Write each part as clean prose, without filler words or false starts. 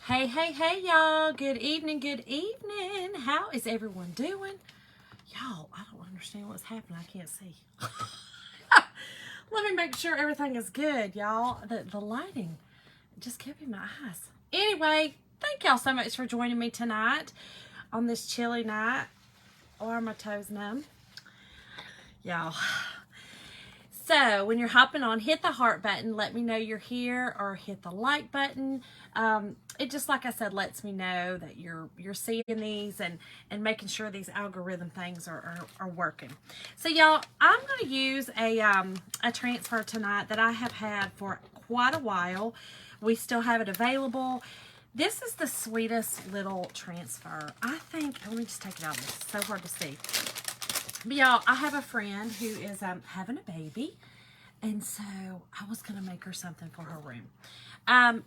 Hey, hey, hey, y'all. Good evening, good evening. How is everyone doing? Y'all, I don't understand what's happening. I can't see. Let me make sure everything is good, y'all. The lighting just giving my eyes. Anyway, thank y'all so much for joining me tonight on this chilly night. Oh, are my toes numb? Y'all. So when you're hopping on, hit the heart button. Let me know you're here, or hit the like button. It just, like I said, lets me know that you're seeing these and making sure these algorithm things are working. So y'all, I'm going to use a transfer tonight that I have had for quite a while. We still have it available. This is the sweetest little transfer. I think, let me just take it out. It's so hard to see. But y'all, I have a friend who is having a baby, and so I was going to make her something for her room.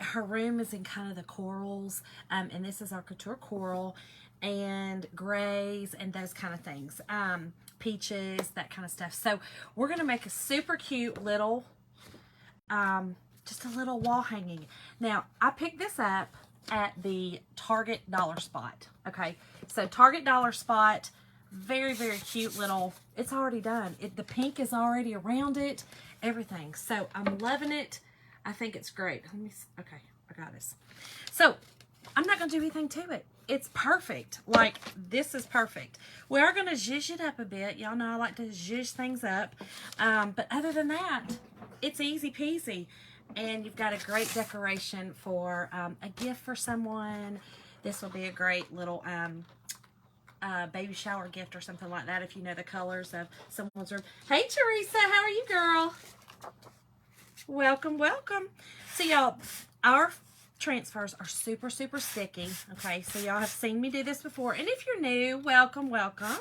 Her room is in kind of the corals, and this is our couture coral and grays and those kind of things. Peaches, that kind of stuff. So we're going to make a super cute little, just a little wall hanging. Now, I picked this up at the Target Dollar Spot. Okay, so Target Dollar Spot. Very, very cute little, it's already done. The pink is already around it, everything. So I'm loving it. I think it's great. Let me see. Okay, I got this. So I'm not going to do anything to it. It's perfect. Like, this is perfect. We are going to zhuzh it up a bit. Y'all know I like to zhuzh things up. But other than that, it's easy peasy. And you've got a great decoration for a gift for someone. This will be a great little baby shower gift or something like that, if you know the colors of someone's room. Hey Teresa, how are you, girl? Welcome, welcome. So y'all, our transfers are super, super sticky. Okay, so y'all have seen me do this before. And if you're new, welcome, welcome.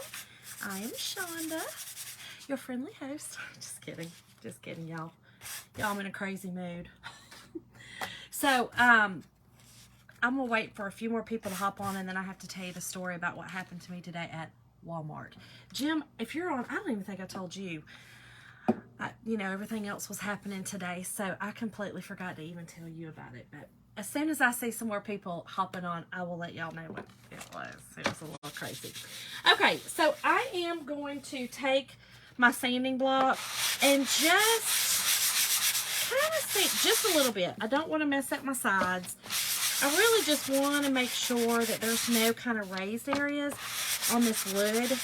I am Shonda, your friendly host. Just kidding, y'all. Y'all, I'm in a crazy mood. So, I'm going to wait for a few more people to hop on, and then I have to tell you the story about what happened to me today at Walmart. Jim, if you're on, I don't even think I told you. You know, everything else was happening today, so I completely forgot to even tell you about it. But as soon as I see some more people hopping on, I will let y'all know what it was. It was a little crazy. Okay, so I am going to take my sanding block and just kind of sand just a little bit. I don't want to mess up my sides. I really just want to make sure that there's no kind of raised areas on this wood.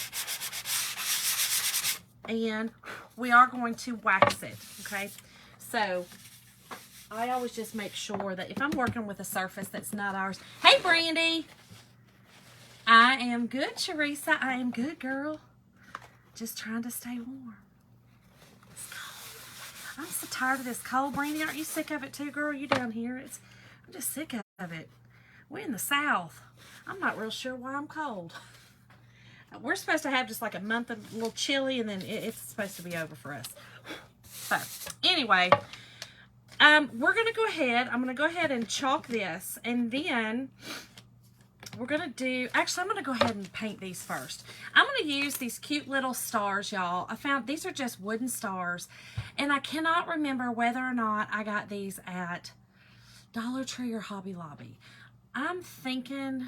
And we are going to wax it, okay? So I always just make sure that if I'm working with a surface that's not ours. Hey, Brandy. I am good, Teresa. I am good, girl. Just trying to stay warm. It's cold. I'm so tired of this cold, Brandy. Aren't you sick of it too, girl? You down here? I'm just sick of it. We're in the South. I'm not real sure why I'm cold. We're supposed to have just like a month of a little chilly, and then it's supposed to be over for us. So anyway, we're going to go ahead. I'm going to go ahead and chalk this, and then we're going to do, actually, I'm going to go ahead and paint these first. I'm going to use these cute little stars, y'all. I found these are just wooden stars, and I cannot remember whether or not I got these at Dollar Tree or Hobby Lobby. I'm thinking,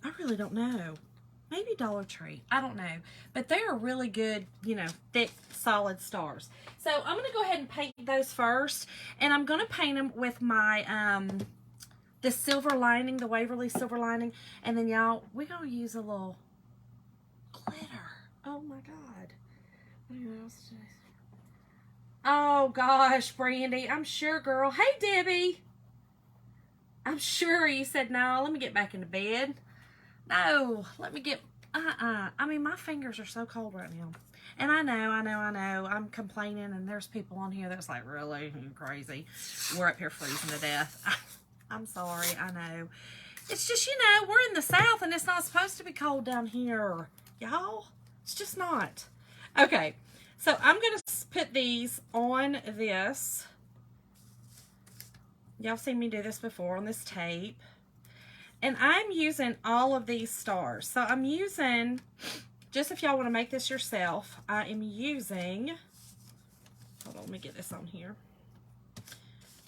I really don't know. Maybe Dollar Tree. I don't know. But they are really good, you know, thick, solid stars. So I'm going to go ahead and paint those first. And I'm going to paint them with my, the silver lining, the Waverly silver lining. And then, y'all, we're going to use a little glitter. Oh, my God. What else did I say? Oh, gosh, Brandy. I'm sure, girl. Hey, Debbie. I'm sure you said, no, let me get back into bed. No, let me get, I mean, my fingers are so cold right now. And I know. I'm complaining, and there's people on here that's like, really? You're crazy. We're up here freezing to death. I'm sorry, I know. It's just, you know, we're in the South, and it's not supposed to be cold down here. Y'all, it's just not. Okay, so I'm going to put these on this. Y'all seen me do this before on this tape. And I'm using all of these stars. So I'm using, just if y'all want to make this yourself, I am using, hold on, let me get this on here.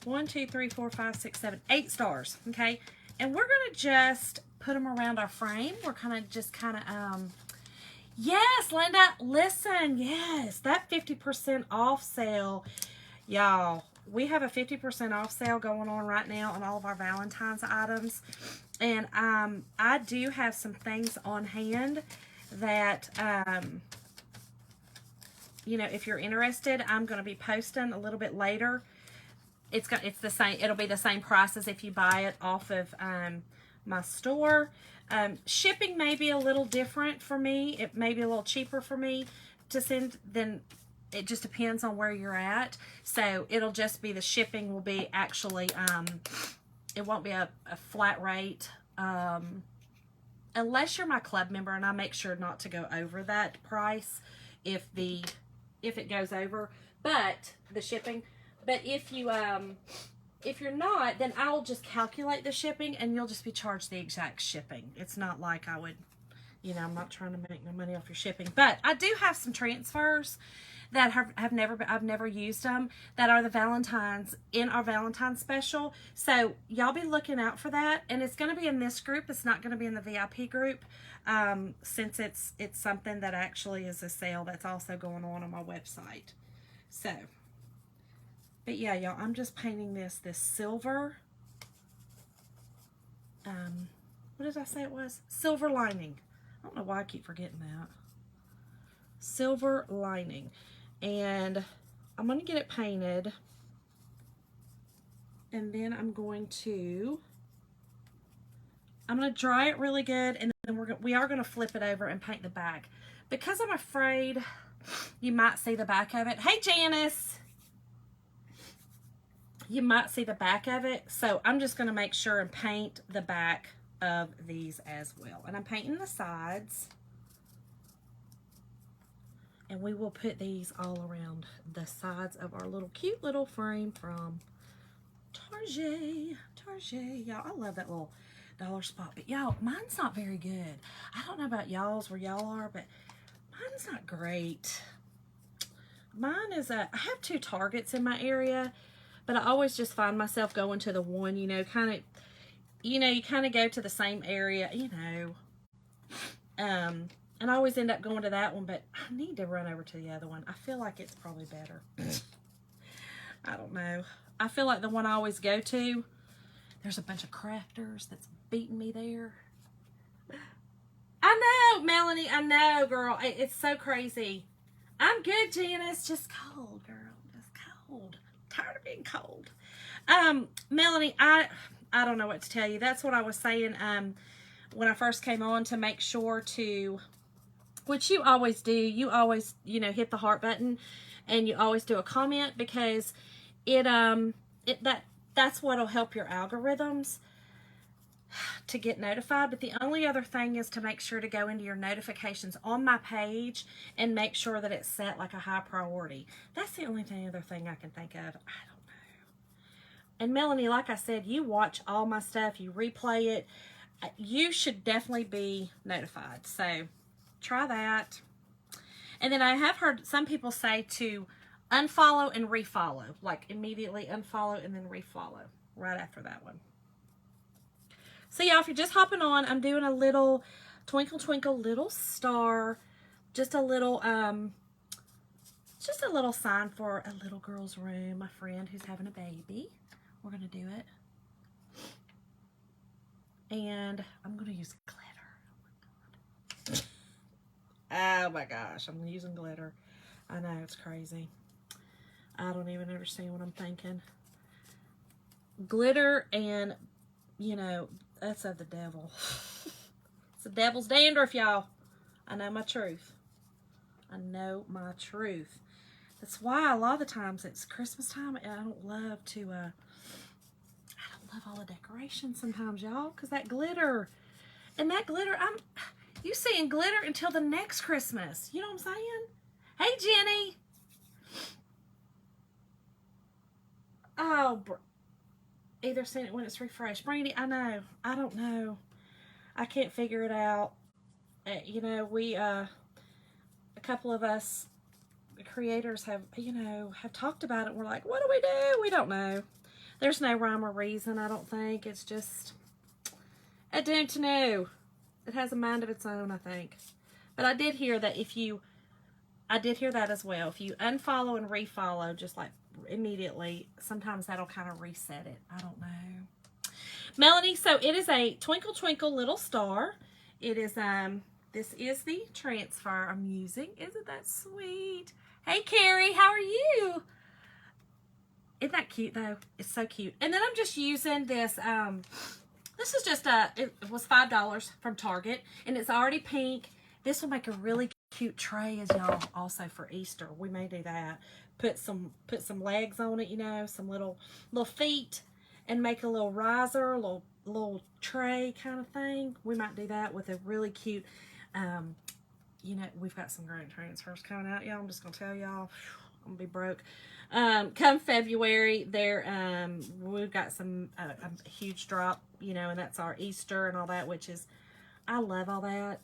1, 2, 3, 4, 5, 6, 7, 8 stars. Okay. And we're going to just put them around our frame. We're yes, Linda, listen, yes, that 50% off sale, y'all, we have a 50% off sale going on right now on all of our Valentine's items. And I do have some things on hand that, you know, if you're interested, I'm going to be posting a little bit later. It's the same. It'll be the same price as if you buy it off of my store. Shipping may be a little different for me. It may be a little cheaper for me to send than. It just depends on where you're at. So it'll just be the shipping will be actually. It won't be a flat rate unless you're my club member, and I make sure not to go over that price if it goes over. But the shipping. But if you're not, then I'll just calculate the shipping and you'll just be charged the exact shipping. It's not like I would, you know, I'm not trying to make no money off your shipping. But I do have some transfers that I've never used them that are the Valentine's in our Valentine's special. So y'all be looking out for that. And it's going to be in this group. It's not going to be in the VIP group since it's something that actually is a sale that's also going on my website. So. But yeah, y'all, I'm just painting this silver, what did I say it was? Silver lining. I don't know why I keep forgetting that. Silver lining. And I'm going to get it painted. And then I'm going to dry it really good. And then we are going to flip it over and paint the back. Because I'm afraid you might see the back of it. Hey, Janice! You might see the back of it. So I'm just going to make sure and paint the back of these as well. And I'm painting the sides. And we will put these all around the sides of our little cute little frame from Target. Target. Y'all, I love that little dollar spot. But y'all, mine's not very good. I don't know about y'all's where y'all are, but mine's not great. Mine is I have 2 Targets in my area. But I always just find myself going to the one, you know, you kind of go to the same area, you know. And I always end up going to that one, but I need to run over to the other one. I feel like it's probably better. I don't know. I feel like the one I always go to, there's a bunch of crafters that's beating me there. I know, Melanie, I know, girl. It's so crazy. I'm good, Janice. Just cold, girl. Just cold. Tired of being cold. Melanie, I don't know what to tell you. That's what I was saying when I first came on, to make sure to, which you always do, you always, you know, hit the heart button and you always do a comment, because that's what'll help your algorithms to get notified. But the only other thing is to make sure to go into your notifications on my page and make sure that it's set like a high priority. That's the only other thing I can think of. I don't know. And Melanie, like I said, you watch all my stuff, you replay it. You should definitely be notified. So try that. And then I have heard some people say to unfollow and refollow, like immediately unfollow and then refollow right after that one. So yeah, if you're just hopping on, I'm doing a little Twinkle Twinkle Little Star, just a little sign for a little girl's room, my friend who's having a baby. We're gonna do it, and I'm gonna use glitter. Oh my gosh, I'm using glitter. I know, it's crazy. I don't even understand what I'm thinking. Glitter and, you know, that's of the devil. It's the devil's dandruff, y'all. I know my truth. I know my truth. That's why a lot of the times it's Christmas time. I don't love all the decorations sometimes, y'all, because that glitter. And that glitter, you seeing glitter until the next Christmas. You know what I'm saying? Hey, Jenny. Oh, either send it when it's refreshed. Brandy, I know. I don't know. I can't figure it out. You know, we, a couple of us creators have talked about it. We're like, what do? We don't know. There's no rhyme or reason, I don't think. It's just, I don't know. It has a mind of its own, I think. But I did hear that I did hear that as well. If you unfollow and refollow, just like immediately, sometimes that'll kind of reset it. I don't know. Melanie, so it is a Twinkle Twinkle Little Star. It is, this is the transfer I'm using. Isn't that sweet? Hey, Carrie, how are you? Isn't that cute, though? It's so cute. And then I'm just using this, this is just it was $5 from Target, and it's already pink. This will make a really cute tray as y'all also for Easter. We may do that. Put some legs on it, you know, some little feet, and make a little riser, little tray kind of thing. We might do that with a really cute, you know, we've got some grant transfers coming out, y'all. I'm just gonna tell y'all, I'm gonna be broke. Come February, we've got some a huge drop, you know, and that's our Easter and all that, which is, I love all that.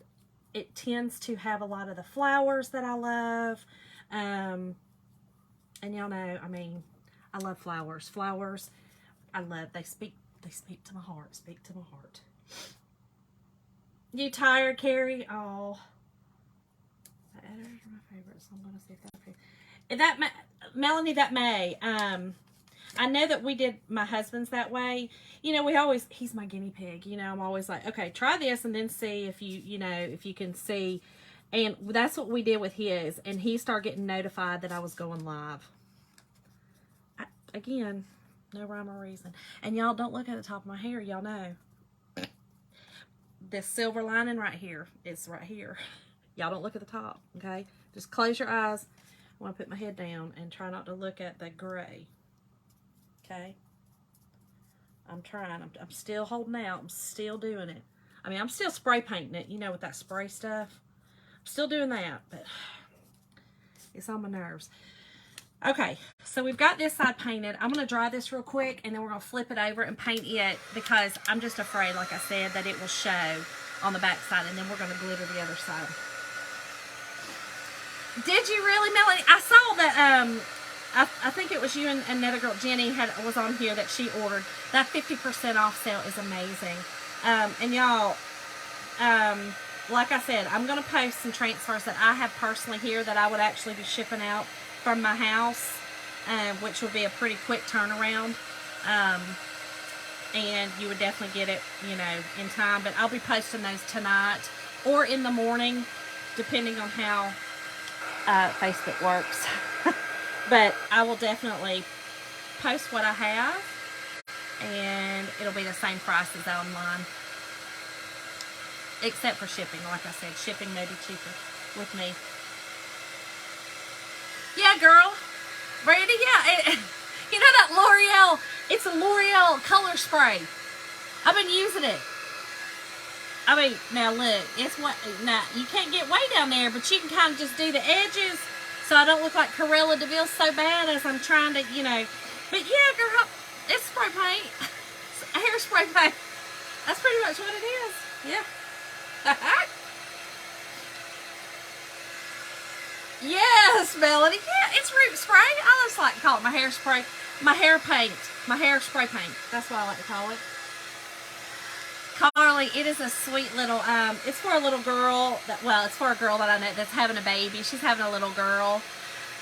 It tends to have a lot of the flowers that I love, and y'all know, I mean, I love flowers. Flowers, I love. They speak to my heart. Speak to my heart. You tired, Carrie? Oh, the editors are my favorite, so I'm gonna see if that. Melanie, that May. I know that we did my husband's that way. You know, he's my guinea pig. You know, I'm always like, okay, try this and then see if if you can see. And that's what we did with his. And he started getting notified that I was going live. Again, no rhyme or reason. And y'all don't look at the top of my hair. Y'all know. This silver lining right here is right here. Y'all don't look at the top, okay? Just close your eyes. I want to put my head down and try not to look at the gray. Okay? I'm trying. I'm still holding out. I'm still doing it. I mean, I'm still spray painting it, you know, with that spray stuff. I'm still doing that, but it's on my nerves. Okay, so we've got this side painted. I'm going to dry this real quick, and then we're going to flip it over and paint it because I'm just afraid, like I said, that it will show on the back side, and then we're going to glitter the other side. Did you really, Melanie? I saw that, I think it was you and another girl, Jenny, was on here that she ordered. That 50% off sale is amazing. And y'all, like I said, I'm going to post some transfers that I have personally here that I would actually be shipping out from my house, which would be a pretty quick turnaround. And you would definitely get it, you know, in time. But I'll be posting those tonight or in the morning, depending on how Facebook works. But I will definitely post what I have, and it'll be the same price as online, except for shipping. Like I said, shipping may be cheaper with me. Yeah, girl. Brandy, yeah. You know that L'Oreal, it's a L'Oreal color spray. I've been using it. I mean, now look, now you can't get way down there, but you can kind of just do the edges so I don't look like Corella DeVille so bad as I'm trying to, you know. But yeah, girl, it's spray paint. It's hairspray paint. That's pretty much what it is. Yeah. Yes, Melody. Yeah, it's root spray. I just like to call it my hair spray. My hair paint. My hair spray paint. That's what I like to call it. Carly, it is a sweet little, it's for a little girl that, well, it's for a girl that I know that's having a baby. She's having a little girl.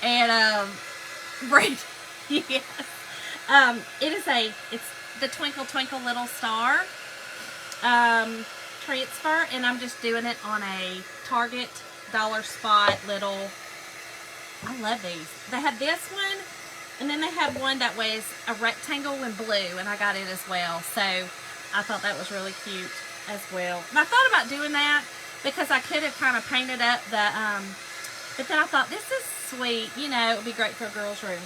And, yes. It's the Twinkle Twinkle Little Star, transfer. And I'm just doing it on a Target dollar spot little, I love these. They have this one, and then they have one that was a rectangle in blue, and I got it as well. So I thought that was really cute as well. And I thought about doing that because I could have kind of painted up the, but then I thought, this is sweet. You know, it would be great for a girl's room.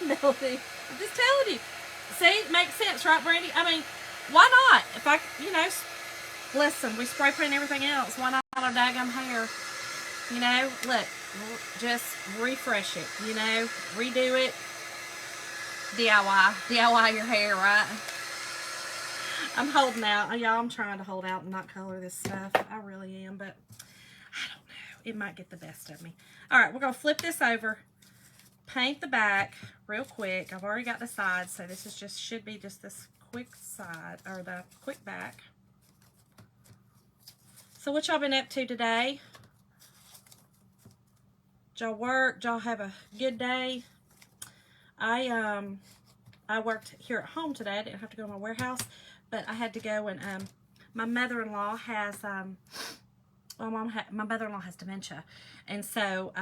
Melody, I'm just telling you. See, it makes sense, right, Brandy? I mean, why not? If I, you know, listen, we spray paint everything else. Why not our daggum hair? You know, look, just refresh it, you know, redo it. DIY your hair, right? I'm holding out. Y'all, I'm trying to hold out and not color this stuff. I really am, but I don't know. It might get the best of me. All right, we're going to flip this over, paint the back real quick. I've already got the sides, so this is just should be just this quick side, or the quick back. So what y'all been up to today? Did y'all work? Did y'all have a good day? I worked here at home today. I didn't have to go to my warehouse, but I had to go, and my mother-in-law has my mother-in-law has dementia, and so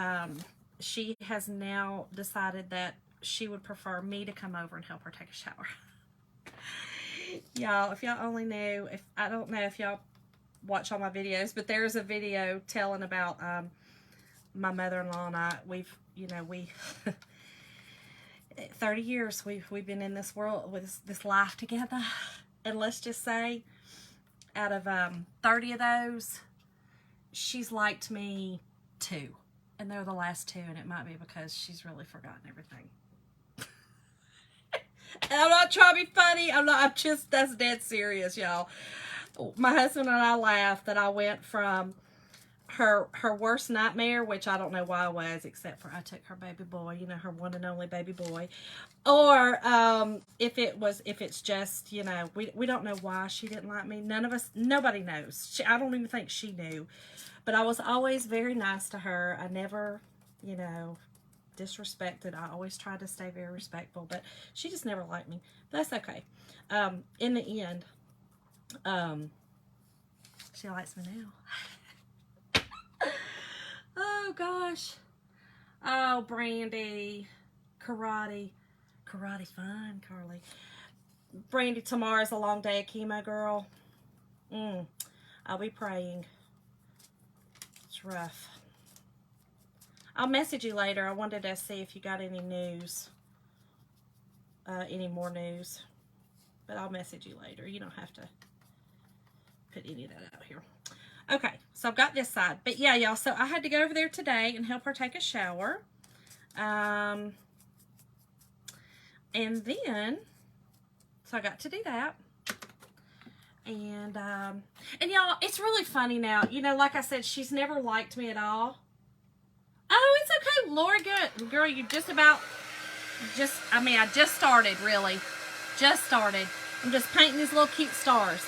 she has now decided that she would prefer me to come over and help her take a shower. Y'all, if y'all only knew, I don't know if y'all watch all my videos, but there's a video telling about my mother-in-law and I. We 30 years we've been in this world with this life together, and let's just say out of 30 of those, she's liked me 2, and they're the last 2, and it might be because she's really forgotten everything. And I'm not trying to be funny. That's dead serious, y'all. My husband and I laughed that I went from her worst nightmare, which I don't know why I was, except for I took her baby boy, her one and only baby boy. Or if it's just, we don't know why she didn't like me. Nobody knows. I don't even think she knew. But I was always very nice to her. I never, disrespected. I always tried to stay very respectful, but she just never liked me. That's okay. In the end, she likes me now. Oh gosh. Oh, Brandy. Karate fun, Carly. Brandy, tomorrow's a long day of chemo, girl. I'll be praying. It's rough. I'll message you later. I wanted to see if you got any news. Any more news. But I'll message you later. You don't have to put any of that out here. Okay, so I've got this side. But yeah, y'all, so I had to go over there today and help her take a shower. And then, so I got to do that. And y'all, it's really funny now. Like I said, she's never liked me at all. Oh, it's okay, Laura. Good girl. You I just started, really. Just started. I'm just painting these little cute stars.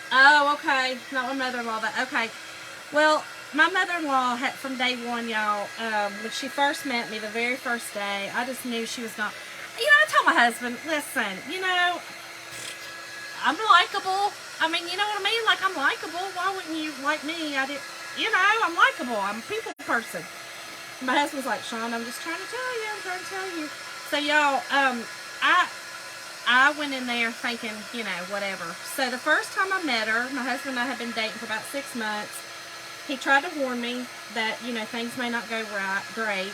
Oh, okay. Not my mother-in-law, but okay. Well, my mother-in-law had, from day one, y'all, when she first met me, the very first day, I just knew she was not. I told my husband, listen, I'm likable. I mean, you know what I mean? Like, I'm likable. Why wouldn't you like me? I'm likable. I'm a people person. My husband's like, Sean, I'm just trying to tell you. So, y'all, I went in there thinking, whatever. So, the first time I met her, my husband and I had been dating for about 6 months. He tried to warn me that, things may not go great.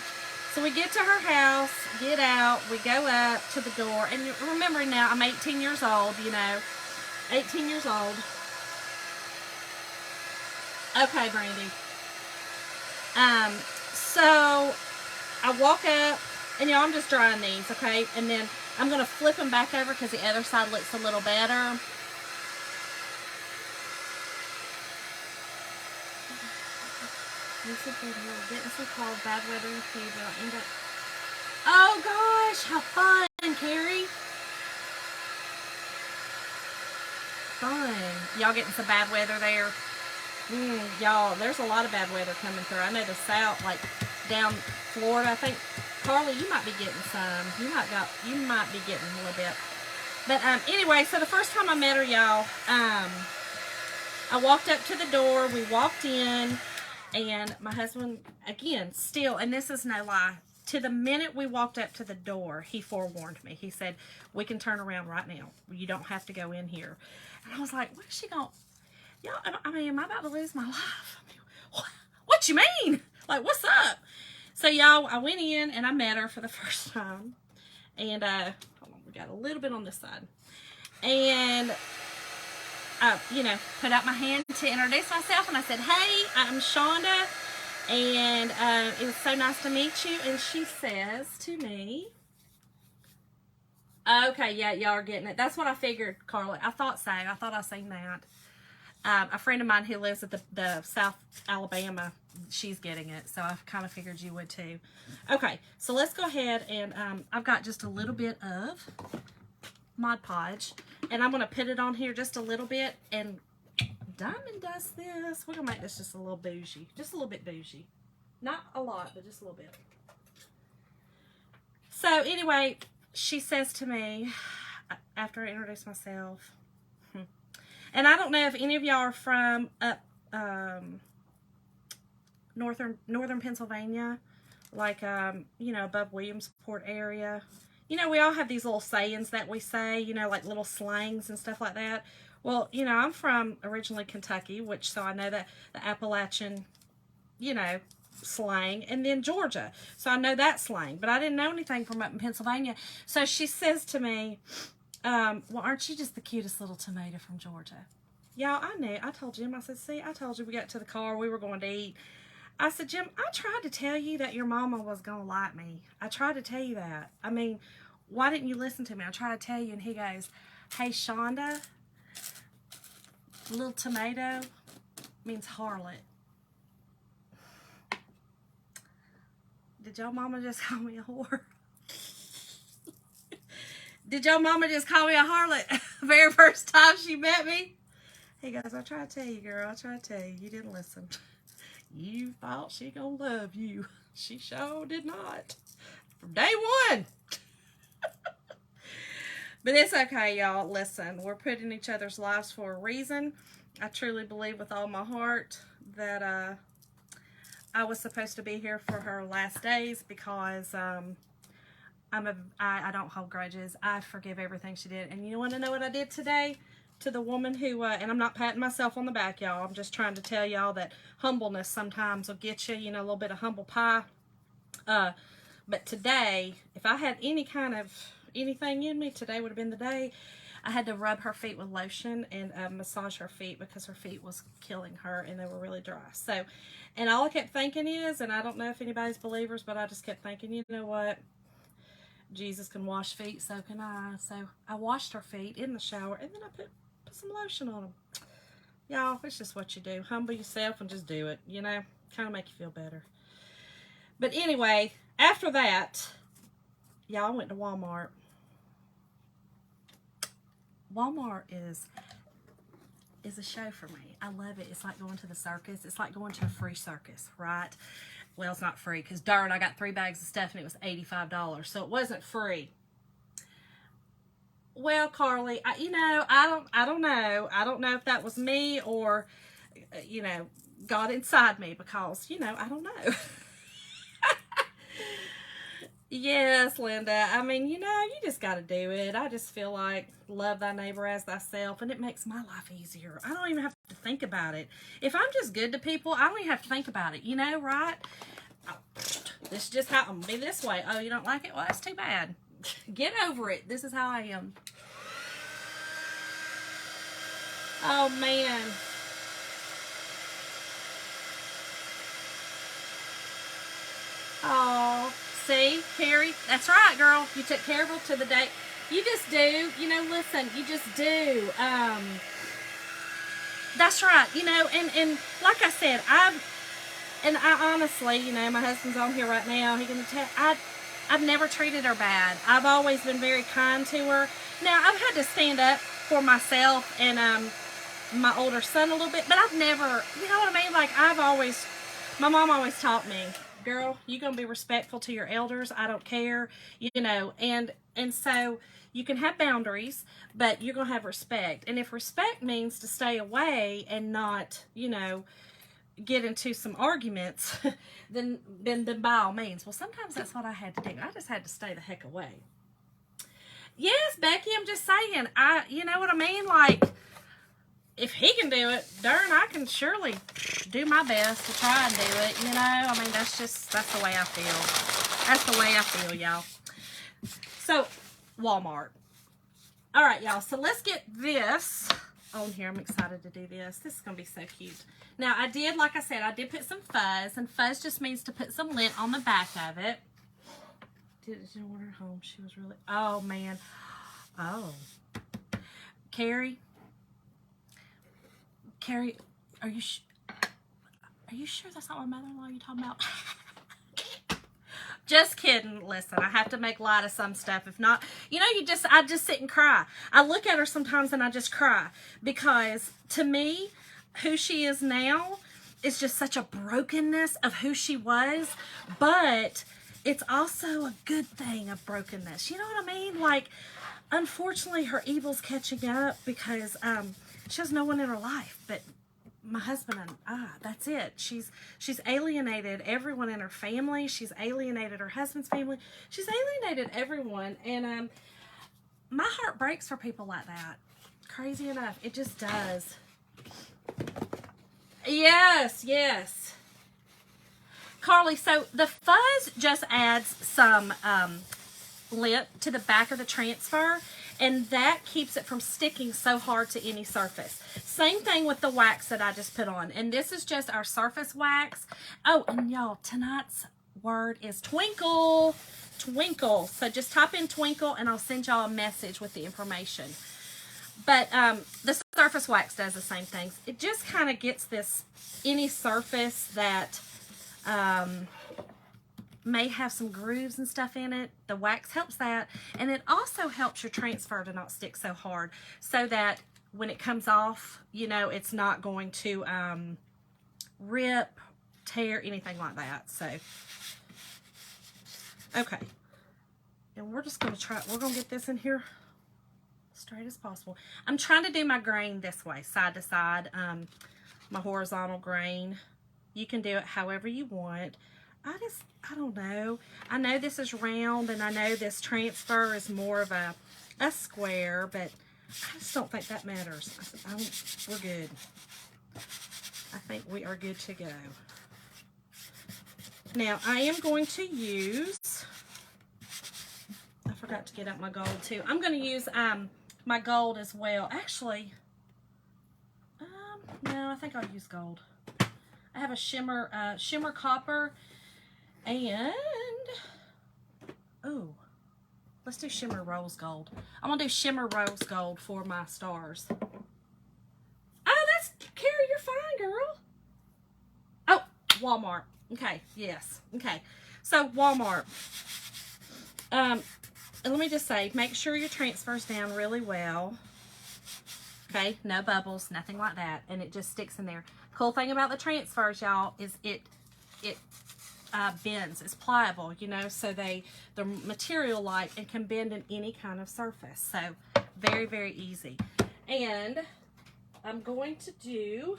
So, we get to her house, get out, we go up to the door. And remember now, I'm 18 years old, 18 years old. Okay, Brandy. So I walk up, and I'm just drying these, okay? And then I'm going to flip them back over because the other side looks a little better. This is good. We're getting some cold, bad weather in Cuba. Oh gosh, how fun, Carrie. Fun. Y'all getting some bad weather there? Y'all, there's a lot of bad weather coming through. I know the south, like down Florida, I think. Carly, you might be getting some. You might be getting a little bit. But anyway, so the first time I met her, y'all, I walked up to the door. We walked in, and my husband, again, still, and this is no lie, to the minute we walked up to the door, he forewarned me. He said, we can turn around right now. You don't have to go in here. And I was like, what is she going to... Y'all, I mean, am I about to lose my life? I mean, what you mean? Like, what's up? So, y'all, I went in and I met her for the first time. And, hold on, we got a little bit on this side. And, put out my hand to introduce myself. And I said, hey, I'm Shonda. And it was so nice to meet you. And she says to me, okay, yeah, y'all are getting it. That's what I figured, Carly. I thought so. I thought I seen that. A friend of mine who lives at the South Alabama, she's getting it. So I kind of figured you would too. Okay, so let's go ahead and I've got just a little bit of Mod Podge. And I'm going to put it on here just a little bit and diamond dust this. We're going to make this just a little bougie. Just a little bit bougie. Not a lot, but just a little bit. So anyway, she says to me, after I introduce myself, and I don't know if any of y'all are from up northern Pennsylvania, like you know, above Williamsport area. You know, we all have these little sayings that we say, you know, like little slangs and stuff like that. Well, you know, I'm from originally Kentucky, which, so I know that the Appalachian, you know, slang, and then Georgia. So I know that slang, but I didn't know anything from up in Pennsylvania. So she says to me, well, aren't you just the cutest little tomato from Georgia? Y'all, I knew. I told Jim, I said, see, I told you we got to the car, we were going to eat. I said, Jim, I tried to tell you that your mama was going to like me. I tried to tell you that. I mean, why didn't you listen to me? I tried to tell you. And he goes, hey, Shonda, little tomato means harlot. Did your mama just call me a whore? Did your mama just call me a harlot very first time she met me? He goes, I tried to tell you, girl. I tried to tell you. You didn't listen. You thought she gonna love you. She sure did not. From day one. But it's okay, y'all. Listen, we're putting each other's lives for a reason. I truly believe with all my heart that I was supposed to be here for her last days because I don't hold grudges. I forgive everything she did. And you want to know what I did today? To the woman who, and I'm not patting myself on the back, y'all. I'm just trying to tell y'all that humbleness sometimes will get you, you know, a little bit of humble pie. But today, if I had any kind of anything in me, today would have been the day. I had to rub her feet with lotion and massage her feet because her feet was killing her and they were really dry. So, and all I kept thinking is, and I don't know if anybody's believers, but I just kept thinking, you know what? Jesus can wash feet, so can I. So I washed her feet in the shower and then I put some lotion on them. Y'all, it's just what you do. Humble yourself and just do it, you know, kind of make you feel better. But anyway, after that, y'all, I went to Walmart. Walmart is a show for me. I love it. It's like going to the circus. It's like going to a free circus, right? Well, it's not free because darn, I got 3 bags of stuff and it was $85, so it wasn't free. Well, Carly, you know, I don't know. I don't know if that was me or, you know, God inside me because, you know, I don't know. Yes, Linda. I mean, you know, you just got to do it. I just feel like love thy neighbor as thyself, and it makes my life easier. I don't even have to think about it. If I'm just good to people, I don't even have to think about it, you know, right? Oh, this is just how I'm going to be this way. Oh, you don't like it? Well, that's too bad. Get over it. This is how I am. Oh, man. Oh, see, Carrie? That's right, girl. You took care of her to the day. You just do. You know, listen, you just do. That's right. You know, and like I said, I honestly, you know, my husband's on here right now. He's going to tell, I've never treated her bad. I've always been very kind to her. Now, I've had to stand up for myself and my older son a little bit, but I've never, you know what I mean? Like, my mom always taught me, girl, you're going to be respectful to your elders. I don't care, you know, and so you can have boundaries, but you're going to have respect. And if respect means to stay away and not, you know, get into some arguments, then by all means. Well, sometimes that's what I had to do. I just had to stay the heck away. Yes, Becky, I'm just saying, you know what I mean? Like, if he can do it, darn, I can surely do my best to try and do it, you know? I mean, that's the way I feel. That's the way I feel, y'all. So, Walmart. All right, y'all, so let's get this on here. I'm excited to do this. This is going to be so cute. Now, like I said, I did put some fuzz, and fuzz just means to put some lint on the back of it. Did you want her home? She was really, oh, man. Oh. Carrie, Carrie, are you sure that's not my mother-in-law you're talking about? Just kidding. Listen, I have to make light of some stuff. If not, you know, I just sit and cry. I look at her sometimes and I just cry because to me, who she is now is just such a brokenness of who she was, but it's also a good thing of brokenness. You know what I mean? Like, unfortunately, her evil's catching up because she has no one in her life but my husband and that's it. She's alienated everyone in her family. She's alienated her husband's family. She's alienated everyone. And my heart breaks for people like that. Crazy enough. It just does. Yes, yes. Carly, so the fuzz just adds some lip to the back of the transfer, and that keeps it from sticking so hard to any surface. Same thing with the wax that I just put on, and this is just our surface wax. Oh, and y'all, tonight's word is twinkle, twinkle. So just type in twinkle and I'll send y'all a message with the information. But the surface wax does the same things. It just kind of gets this, any surface that may have some grooves and stuff in it. The wax helps that, and it also helps your transfer to not stick so hard, so that when it comes off, you know, it's not going to rip, tear, anything like that. So, okay, and we're just going to try, we're going to get this in here straight as possible. I'm trying to do my grain this way, side to side, my horizontal grain. You can do it however you want. I don't know. I know this is round, and I know this transfer is more of a square, but I just don't think that matters. We're good. I think we are good to go. Now, I am going to use, I forgot to get out my gold too. I'm going to use my gold as well. Actually, no, I think I'll use gold. I have a shimmer copper, and oh, let's do shimmer rose gold. I'm gonna do shimmer rose gold for my stars. Oh, that's Carrie, you're fine, girl. Oh, Walmart. Okay, yes. Okay, so Walmart. And let me just say, make sure your transfer's down really well. Okay, no bubbles, nothing like that, and it just sticks in there. Cool thing about the transfers, y'all, is it bends. It's pliable, you know, so the material like and can bend in any kind of surface. So very, very easy. And I'm going to do,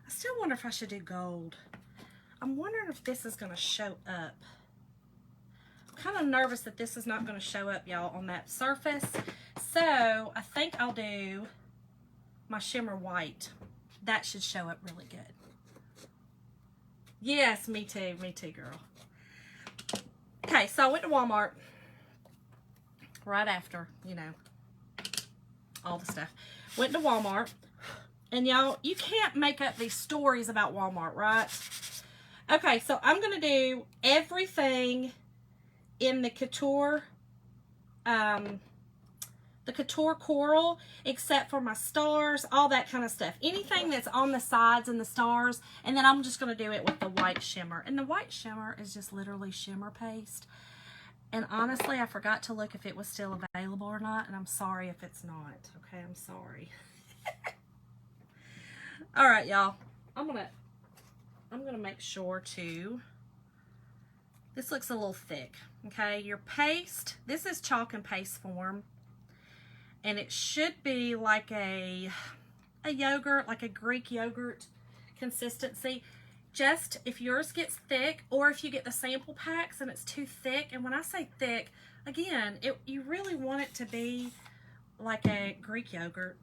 I still wonder if I should do gold. I'm wondering if this is going to show up. I'm kind of nervous that this is not going to show up, y'all, on that surface. So I think I'll do my shimmer white. That should show up really good. Yes, me too, girl. Okay, so I went to Walmart right after, you know, all the stuff. Went to Walmart, and y'all, you can't make up these stories about Walmart, right? Okay, so I'm going to do everything in the Couture, coral, except for my stars, all that kind of stuff. Anything that's on the sides and the stars, and then I'm just going to do it with the white shimmer. And the white shimmer is just literally shimmer paste. And honestly, I forgot to look if it was still available or not, and I'm sorry if it's not. Okay, I'm sorry. All right, y'all. I'm gonna make sure to. This looks a little thick. Okay, your paste. This is chalk and paste form. And it should be like a yogurt, like a Greek yogurt consistency. Just if yours gets thick, or if you get the sample packs and it's too thick, and when I say thick, again, you really want it to be like a Greek yogurt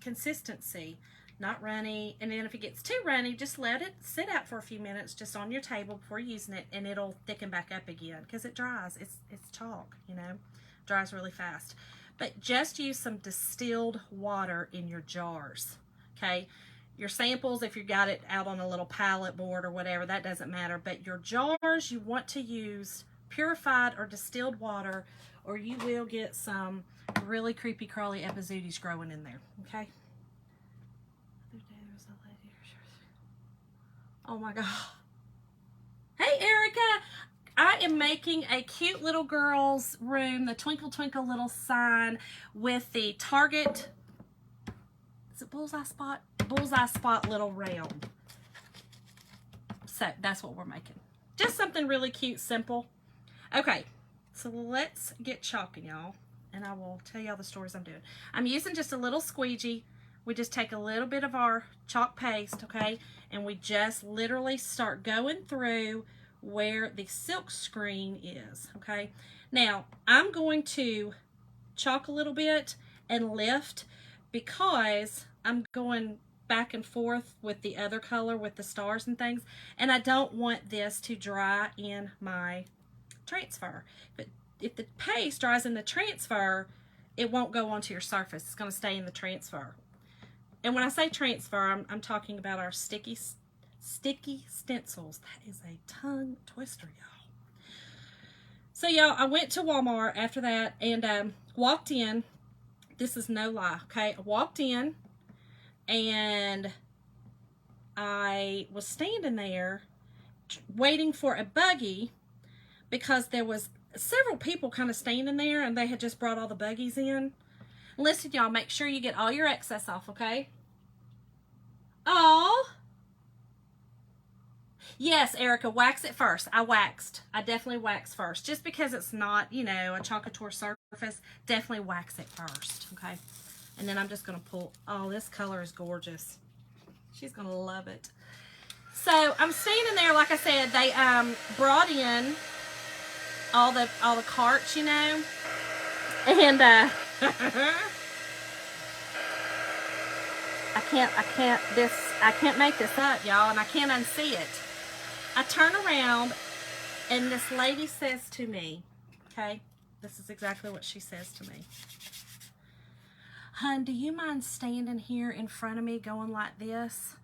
consistency, not runny. And then if it gets too runny, just let it sit out for a few minutes just on your table before using it, and it'll thicken back up again because it dries. It's chalk, you know, dries really fast. But just use some distilled water in your jars, okay? Your samples, if you got it out on a little pallet board or whatever, that doesn't matter. But your jars, you want to use purified or distilled water, or you will get some really creepy crawly epizooties growing in there, okay? Oh my God. Hey, Erica. I am making a cute little girl's room, the Twinkle Twinkle little sign with the Target, is it Bullseye Spot? Bullseye Spot little round. So that's what we're making. Just something really cute, simple. Okay, so let's get chalking, y'all, and I will tell y'all the stories I'm doing. I'm using just a little squeegee. We just take a little bit of our chalk paste, okay, and we just literally start going through where the silk screen is, okay. Now I'm going to chalk a little bit and lift because I'm going back and forth with the other color with the stars and things, and I don't want this to dry in my transfer. But if the paste dries in the transfer, it won't go onto your surface. It's going to stay in the transfer. And when I say transfer, I'm talking about our sticky stencils. That is a tongue twister, y'all. So, y'all, I went to Walmart after that and walked in. This is no lie, okay? I walked in and I was standing there waiting for a buggy because there was several people kind of standing there and they had just brought all the buggies in. Listen, y'all, make sure you get all your excess off, okay? Oh. Yes, Erica, wax it first. I waxed. I definitely waxed first. Just because it's not, you know, a chocolate surface, definitely wax it first, okay? And then I'm just going to pull. Oh, this color is gorgeous. She's going to love it. So I'm standing there, like I said, they brought in all the carts, you know, and I can't make this up, y'all, and I can't unsee it. I turn around and this lady says to me, okay, this is exactly what she says to me. Hun, do you mind standing here in front of me going like this?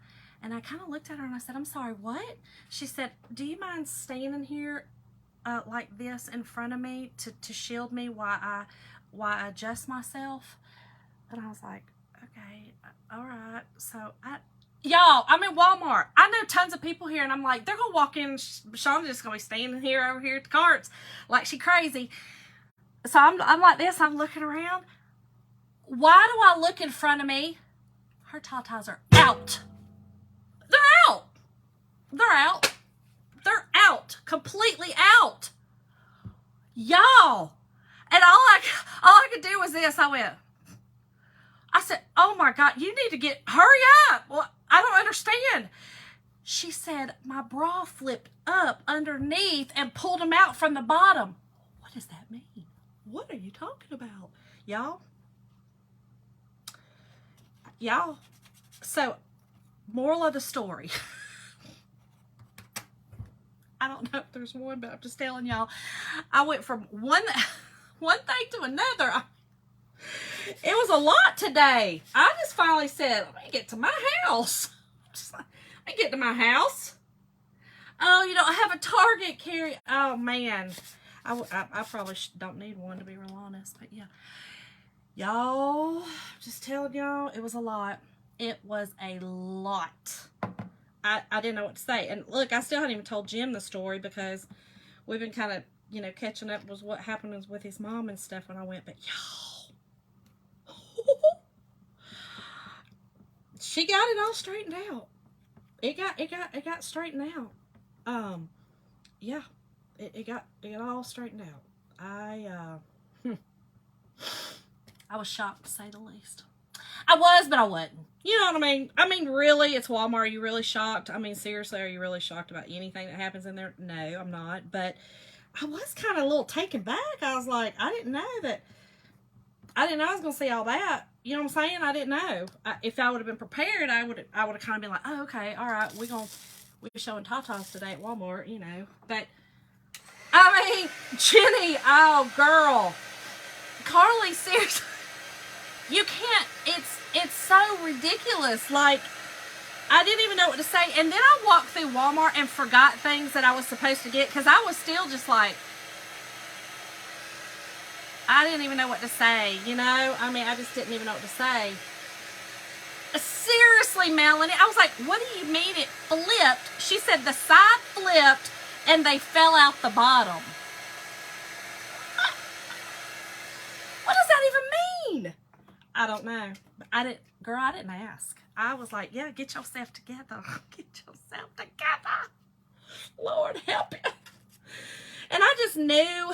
And I kind of looked at her and I said, I'm sorry, what? She said, do you mind standing here like this in front of me to shield me while I adjust myself? And I was like, okay, all right. So y'all, I'm in Walmart. I know tons of people here, and I'm like, they're gonna walk in. Shauna's just gonna be standing here over here at the carts like she crazy. So I'm like this. I'm looking around. Why do I look in front of me? Her tatas are out. They're out. They're out. They're out. Completely out. Y'all. And all I could do was this. I said, oh my God, you need to hurry up. Well, I don't understand. She said, my bra flipped up underneath and pulled them out from the bottom. What does that mean? What are you talking about? Y'all? So, moral of the story. I don't know if there's one, but I'm just telling y'all. I went from one thing to another. It was a lot today. I just finally said, let me get to my house. Let me get to my house. Oh, you don't have a Target carry. Oh, man. I probably don't need one, to be real honest. But, yeah. Y'all, just telling y'all, it was a lot. It was a lot. I didn't know what to say. And, look, I still hadn't even told Jim the story because we've been kind of, you know, catching up with what happened with his mom and stuff when I went. But, y'all. She got it all straightened out. It got straightened out. Yeah, it got all straightened out. I was shocked, to say the least. I was, but I wasn't. You know what I mean? I mean, really, it's Walmart. Are you really shocked? I mean, seriously, are you really shocked about anything that happens in there? No, I'm not. But I was kind of a little taken back. I was like, I didn't know I was going to see all that. You know what I'm saying? I didn't know. If I would have been prepared, I would have kind of been like, oh, okay, all right, we're showing tatas today at Walmart, you know. But, I mean, Jenny, oh, girl. Carly, seriously, you can't, it's so ridiculous. Like, I didn't even know what to say. And then I walked through Walmart and forgot things that I was supposed to get because I was still just like, I didn't even know what to say, you know? I mean, I just didn't even know what to say. Seriously, Melanie. I was like, what do you mean it flipped? She said the side flipped and they fell out the bottom. What does that even mean? I don't know. Girl, I didn't ask. I was like, yeah, get yourself together. Get yourself together. Lord help you. And I just knew,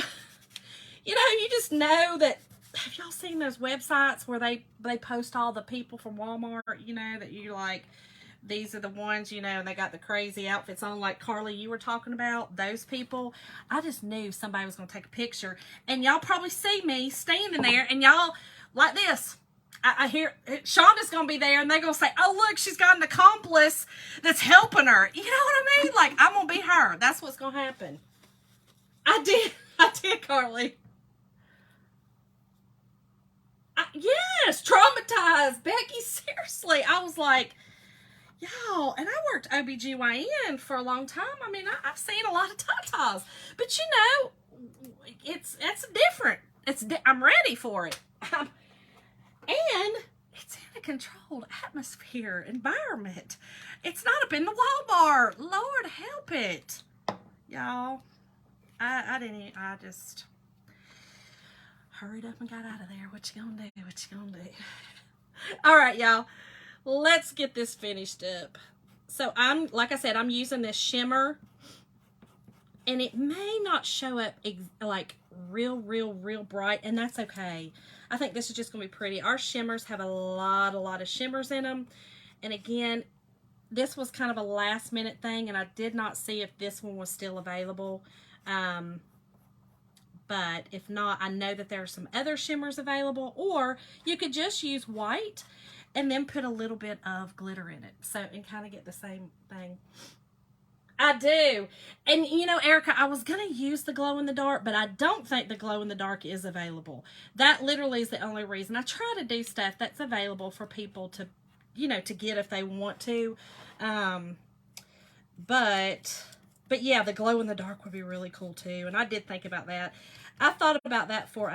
you just know that. Have y'all seen those websites where they post all the people from Walmart, that you like, these are the ones, and they got the crazy outfits on, like Carly, you were talking about, those people. I just knew somebody was going to take a picture. And y'all probably see me standing there, and y'all, like this. I hear Shonda's going to be there, and they're going to say, oh, look, she's got an accomplice that's helping her. You know what I mean? Like, I'm going to be her. That's what's going to happen. I did, Carly. Yes, traumatized. Becky, seriously. I was like, y'all, and I worked OBGYN for a long time. I mean, I've seen a lot of tatas. But, it's different. I'm ready for it. And it's in a controlled atmosphere, environment. It's not up in the Walmart. Lord help it. Y'all, I just hurried up and got out of there. What you gonna do? What you gonna do? All right, y'all. Let's get this finished up. So like I said, I'm using this shimmer. And it may not show up like real bright. And that's okay. I think this is just going to be pretty. Our shimmers have a lot of shimmers in them. And again, this was kind of a last minute thing. And I did not see if this one was still available. But if not, I know that there are some other shimmers available. Or you could just use white and then put a little bit of glitter in it. So, and kind of get the same thing. I do. And Erica, I was going to use the glow in the dark, but I don't think the glow in the dark is available. That literally is the only reason. I try to do stuff that's available for people to, to get if they want to. But yeah, the glow in the dark would be really cool too. And I did think about that. I thought about that for,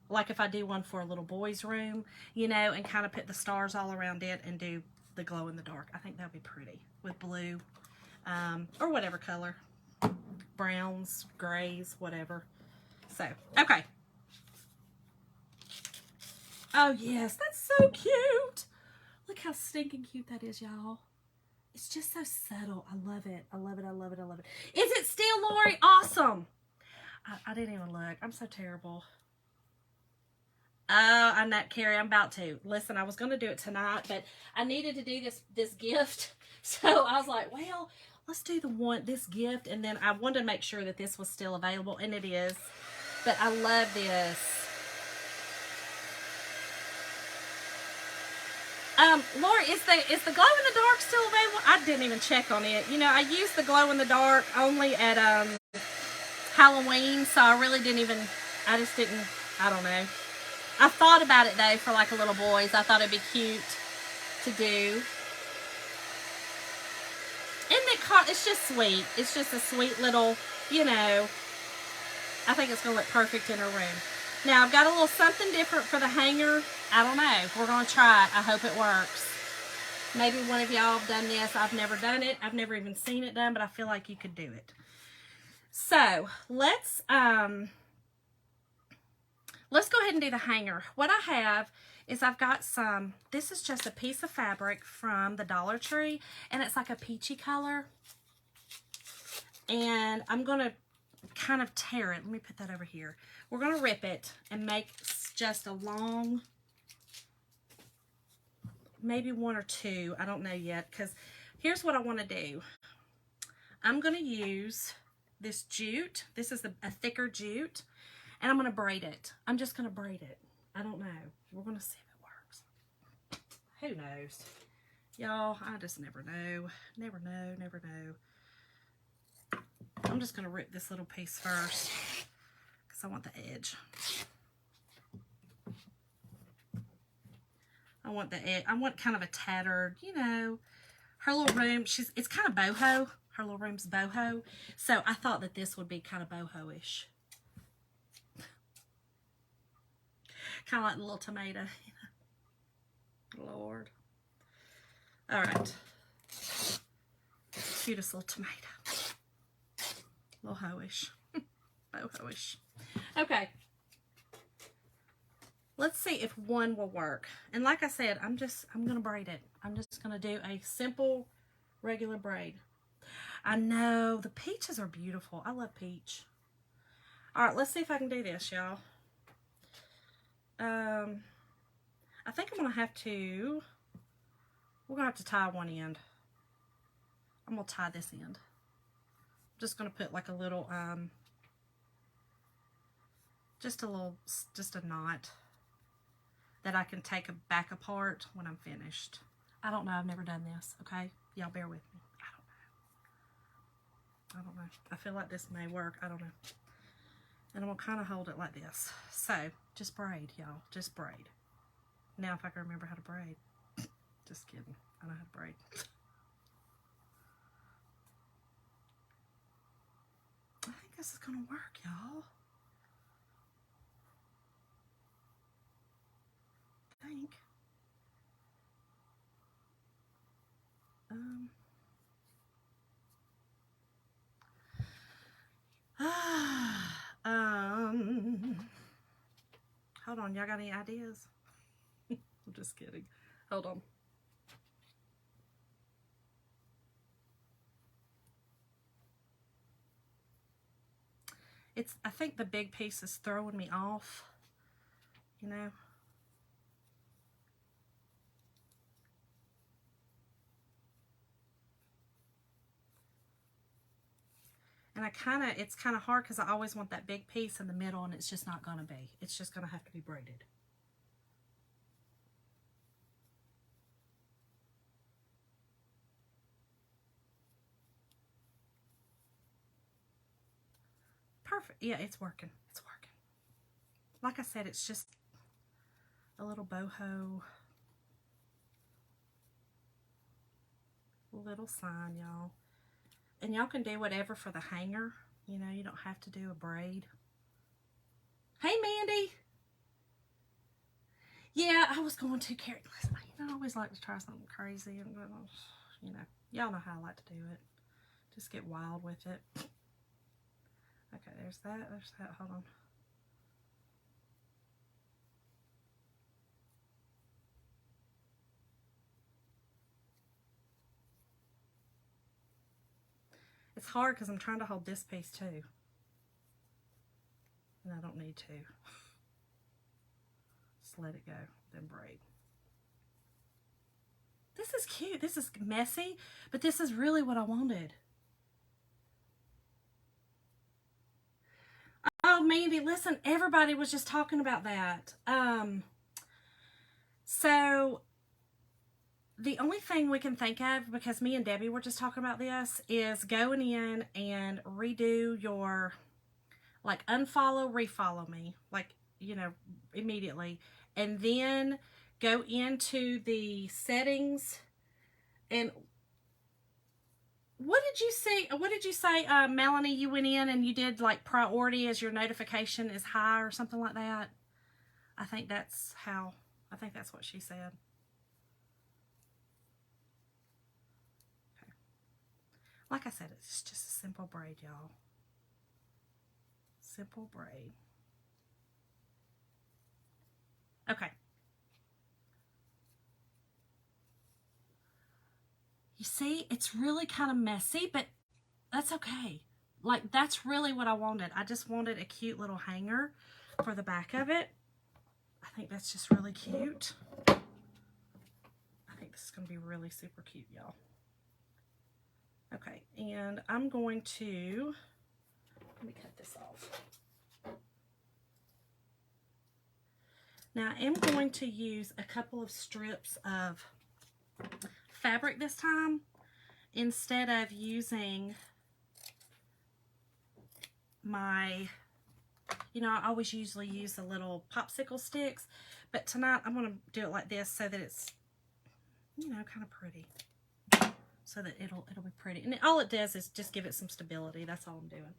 like if I do one for a little boy's room, and kind of put the stars all around it and do the glow in the dark. I think that'd be pretty with blue. Or whatever color, browns, grays, whatever. So, okay. Oh, yes, that's so cute. Look how stinking cute that is, y'all. It's just so subtle. I love it. I love it. I love it. I love it. Is it still, Lori? Awesome. I didn't even look. I'm so terrible. Oh, I'm not, Carrie. I'm about to. Listen, I was going to do it tonight, but I needed to do this gift. So I was like, well, let's do this gift. And then I wanted to make sure that this was still available, and it is. But I love this. Lori, is the glow in the dark still available? I didn't even check on it. I used the glow in the dark only at Halloween, so I really I don't know. I thought about it though for like a little boys. I thought it'd be cute to do. It's just sweet. It's just a sweet little, I think it's going to look perfect in her room. Now, I've got a little something different for the hanger. I don't know. We're going to try it. I hope it works. Maybe one of y'all have done this. I've never done it. I've never even seen it done, but I feel like you could do it. So, let's go ahead and do the hanger. What I have is I've got this is just a piece of fabric from the Dollar Tree, and it's like a peachy color. And I'm going to kind of tear it. Let me put that over here. We're going to rip it and make just a long, maybe one or two. I don't know yet, because here's what I want to do. I'm going to use this jute. This is a thicker jute, and I'm going to braid it. I'm just going to braid it. I don't know. We're going to see if it works. Who knows? Y'all, I just never know. Never know, never know. I'm just going to rip this little piece first because I want the edge. I want the edge. I want kind of a tattered, her little room. It's kind of boho. Her little room's boho. So I thought that this would be kind of boho-ish. Kind of like the little tomato. Lord. All right. Cutest little tomato. Little hoish. Boho-ish. Okay. Let's see if one will work. And like I said, I'm going to braid it. I'm just going to do a simple, regular braid. I know. The peaches are beautiful. I love peach. All right, let's see if I can do this, y'all. I think I'm going to have to, we're going to have to tie one end. I'm going to tie this end. I'm just going to put like a little, just a knot that I can take back apart when I'm finished. I don't know. I've never done this, okay? Y'all bear with me. I don't know. I feel like this may work. I don't know. And I'm going to kind of hold it like this. So, just braid, y'all. Just braid. Now, if I can remember how to braid. Just kidding. I know how to braid. I think this is going to work, y'all. I think. Hold on, y'all got any ideas? I'm just kidding. Hold on. I think the big piece is throwing me off, you know. And it's kind of hard because I always want that big piece in the middle, and it's just not going to be. It's just going to have to be braided. Perfect. Yeah, it's working. It's working. Like I said, it's just a little boho. Little sign, y'all. And y'all can do whatever for the hanger. You know, you don't have to do a braid. Hey, Mandy. Yeah, I was going to carry. You know, I always like to try something crazy. And, you know, y'all know how I like to do it. Just get wild with it. Okay, there's that. There's that. Hold on. It's hard because I'm trying to hold this piece too. And I don't need to. Just let it go, then braid. This is cute. This is messy, but this is really what I wanted. Oh, Mandy, listen, everybody was just talking about that. So the only thing we can think of, because me and Debbie were just talking about this, is going in and redo your, like, unfollow, refollow me, like, you know, immediately. And then go into the settings and what did you say, Melanie, you went in and you did like priority as your notification is high or something like that? I think that's what she said. Okay. Like I said, it's just a simple braid, y'all. Simple braid. Okay. You see, it's really kind of messy, but that's okay. Like, that's really what I wanted. I just wanted a cute little hanger for the back of it. I think that's just really cute. I think this is going to be really super cute, y'all. Okay, and I'm going to, let me cut this off. Now, I am going to use a couple of strips of fabric this time instead of using my, you know, I always usually use the little popsicle sticks, but tonight I'm going to do it like this so that it's, you know, kind of pretty, so that it'll be pretty. And all it does is just give it some stability. That's all I'm doing.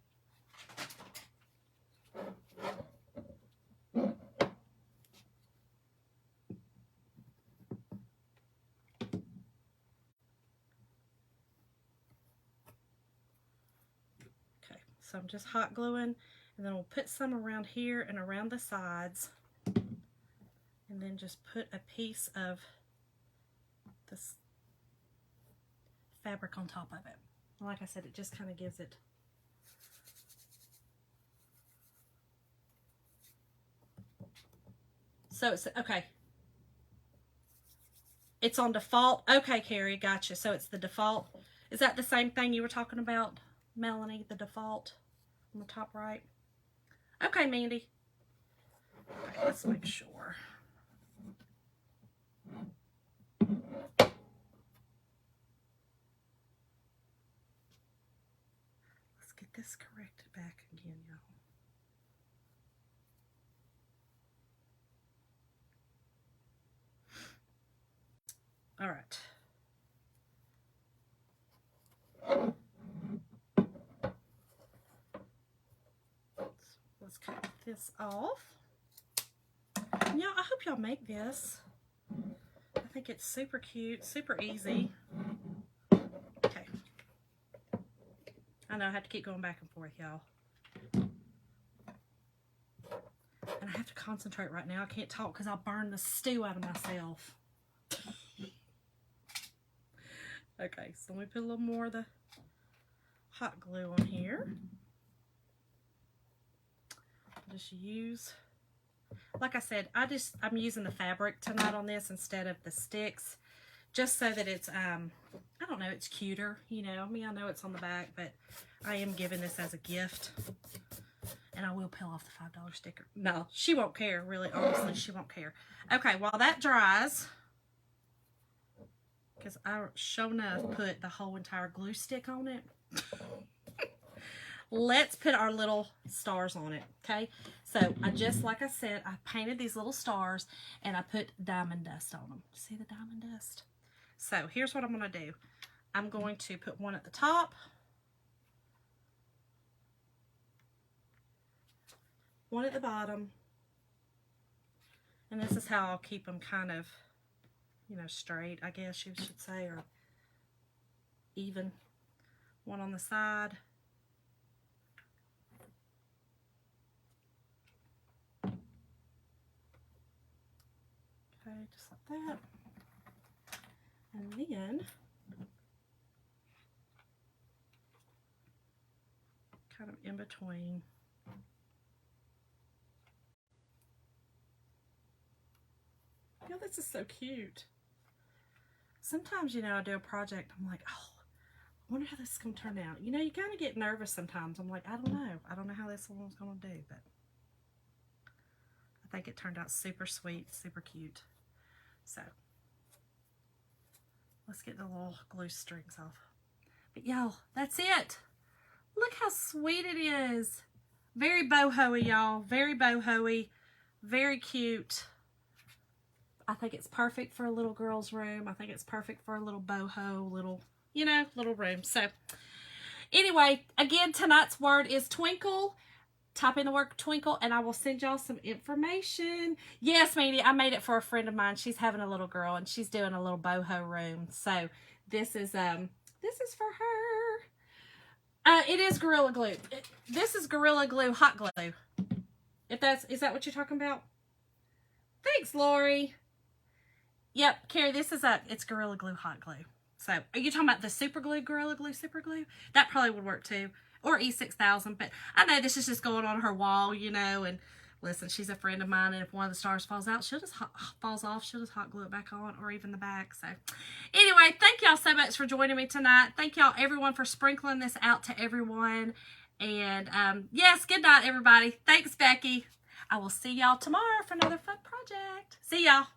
So I'm just hot gluing, and then we'll put some around here and around the sides, and then just put a piece of this fabric on top of it. Like I said, it just kind of gives it so it's okay. It's on default. Okay, Carrie, gotcha. So it's the default. Is that the same thing you were talking about, Melanie? The default on the top right? Okay, Mandy. Okay, let's make sure. Let's get this corrected back again, y'all. All right. Let's cut this off. Yeah, I hope y'all make this. I think it's super cute, super easy. Okay. I know I have to keep going back and forth, y'all. And I have to concentrate right now. I can't talk because I'll burn the stew out of myself. Okay, so let me put a little more of the hot glue on here. Just use, like I said, I'm using the fabric tonight on this instead of the sticks, just so that it's I don't know, it's cuter, you know. I mean, I know it's on the back, but I am giving this as a gift. And I will peel off the $5 sticker. No, she won't care, really, honestly, she won't care. Okay, while that dries, because I sure enough put the whole entire glue stick on it. Let's put our little stars on it, okay? So I just, like I said, I painted these little stars and I put diamond dust on them. See the diamond dust? So here's what I'm going to do. I'm going to put one at the top, one at the bottom, and this is how I'll keep them kind of, you know, straight, I guess you should say, or even. One on the side. Okay, just like that. And then kind of in between. Yeah, this is so cute. Sometimes, you know, I do a project, I'm like, oh, I wonder how this is going to turn out. You know, you kind of get nervous sometimes. I'm like, I don't know. I don't know how this one's going to do, but I think it turned out super sweet, super cute. So, let's get the little glue strings off. But y'all, that's it. Look how sweet it is. Very boho-y, y'all. Very boho-y. Very cute. I think it's perfect for a little girl's room. I think it's perfect for a little boho, little, you know, little room. So, anyway, again, tonight's word is twinkle. Type in the word twinkle, and I will send y'all some information. Yes, Mandy, I made it for a friend of mine. She's having a little girl, and she's doing a little boho room. So, this is for her. It is Gorilla Glue. This is Gorilla Glue hot glue. Is that what you're talking about? Thanks, Lori. Yep, Carrie, this is it's Gorilla Glue hot glue. So, are you talking about the super glue, Gorilla Glue super glue? That probably would work too. Or E6000, but I know this is just going on her wall, you know, and listen, she's a friend of mine, and if one of the stars falls out, she'll just falls off, she'll just hot glue it back on, or even the back. So, anyway, thank y'all so much for joining me tonight. Thank y'all, everyone, for sprinkling this out to everyone. And, yes, good night, everybody. Thanks, Becky. I will see y'all tomorrow for another fun project. See y'all.